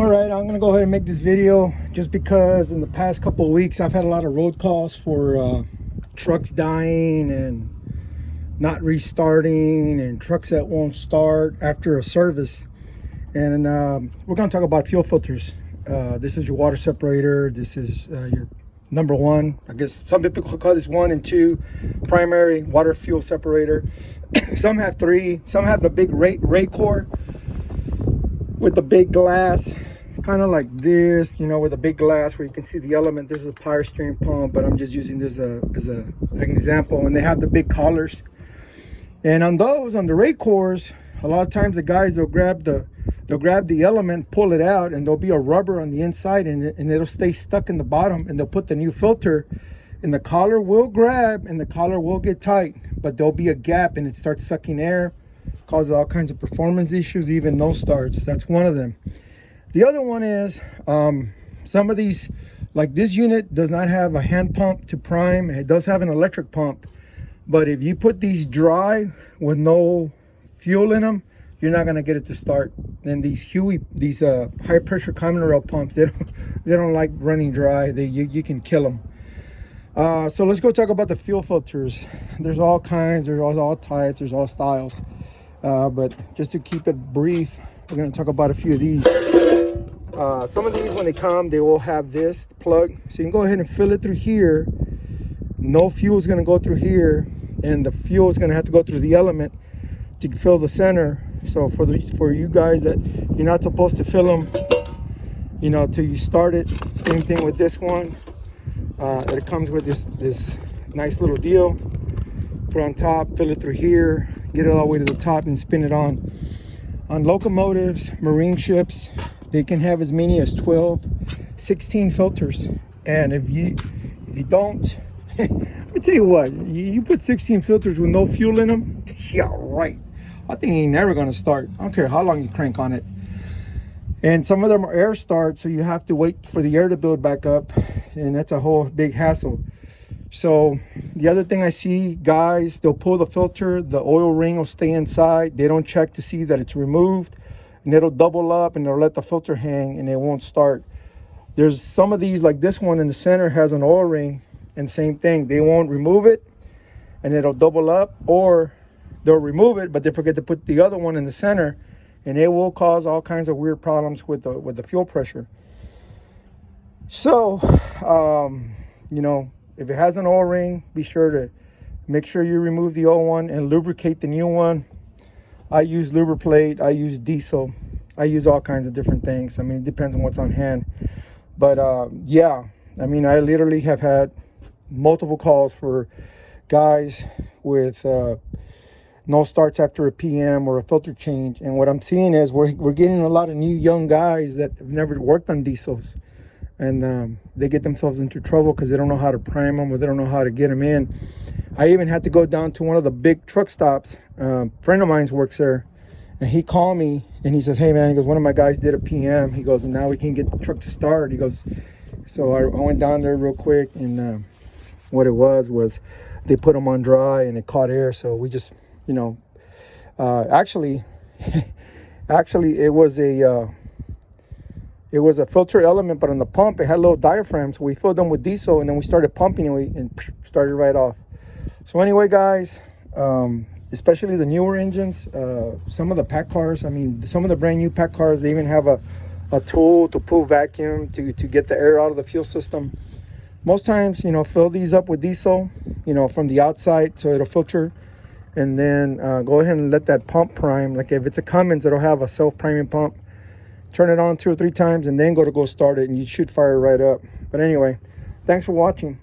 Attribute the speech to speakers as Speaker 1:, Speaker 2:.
Speaker 1: All right, I'm gonna go ahead and make this video just because in the past couple of weeks I've had a lot of road calls for trucks dying and not restarting and trucks that won't start after a service. And we're gonna talk about fuel filters. This is your water separator. This is your number one. I guess some people call this 1 and 2 primary water fuel separator. Some have 3. Some have the big ray core with the big glass, kind of like this, you know, with a big glass where you can see the element. This is a power steering pump, but I'm just using this as an example. And they have the big collars. And on those, on the ray cores, a lot of times the guys, they'll grab the element, pull it out, and there'll be a rubber on the inside, and it'll stay stuck in the bottom. And they'll put the new filter, and the collar will grab, and the collar will get tight, but there'll be a gap, and it starts sucking air, causes all kinds of performance issues, even no starts. That's one of them. The other one is some of these, like this unit does not have a hand pump to prime. It does have an electric pump, but if you put these dry with no fuel in them, you're not gonna get it to start. And these high pressure common rail pumps, they don't like running dry. You can kill them. So let's go talk about the fuel filters. There's all kinds, there's all types, there's all styles. But just to keep it brief, we're gonna talk about a few of these. Some of these, when they come, they will have this plug. So you can go ahead and fill it through here. No fuel is gonna go through here, and the fuel is gonna have to go through the element to fill the center. So for you guys that you're not supposed to fill them, you know, till you start it. Same thing with this one. It comes with this nice little deal. Put on top, fill it through here, get it all the way to the top, and spin it on. On locomotives, marine ships, they can have as many as 12, 16 filters. And if you don't, let me tell you what, you put 16 filters with no fuel in them, yeah, right. I think ain't never gonna start. I don't care how long you crank on it. And some of them are air start, so you have to wait for the air to build back up, and that's a whole big hassle. So the other thing I see, guys, they'll pull the filter, the oil ring will stay inside. They don't check to see that it's removed, and it'll double up, and they'll let the filter hang, and it won't start. There's some of these, like this one in the center has an oil ring, and same thing. They won't remove it, and it'll double up, or they'll remove it, but they forget to put the other one in the center, and it will cause all kinds of weird problems with the fuel pressure. So, you know, if it has an oil ring, be sure to make sure you remove the old one and lubricate the new one. I use Lubriplate, I use diesel, I use all kinds of different things. I mean, it depends on what's on hand. But yeah, I mean, I literally have had multiple calls for guys with no starts after a PM or a filter change. And what I'm seeing is we're getting a lot of new young guys that have never worked on diesels. And they get themselves into trouble because they don't know how to prime them, or they don't know how to get them in. I even had to go down to one of the big truck stops. A friend of mine works there, and he called me and he says, hey man, he goes, one of my guys did a PM. He goes, and now we can get the truck to start. He goes, so I went down there real quick, and what it was they put them on dry and it caught air. So we just, you know, actually it was a filter element, but on the pump, it had little diaphragms. We filled them with diesel, and then we started pumping and started right off. So anyway, guys, especially the newer engines, some of the pack cars, I mean, some of the brand new pack cars, they even have a tool to pull vacuum to get the air out of the fuel system. Most times, you know, fill these up with diesel, you know, from the outside, so it'll filter. And then go ahead and let that pump prime. Like if it's a Cummins, it'll have a self-priming pump. Turn it on 2 or 3 times and then go start it, and you should fire right up. But anyway, thanks for watching.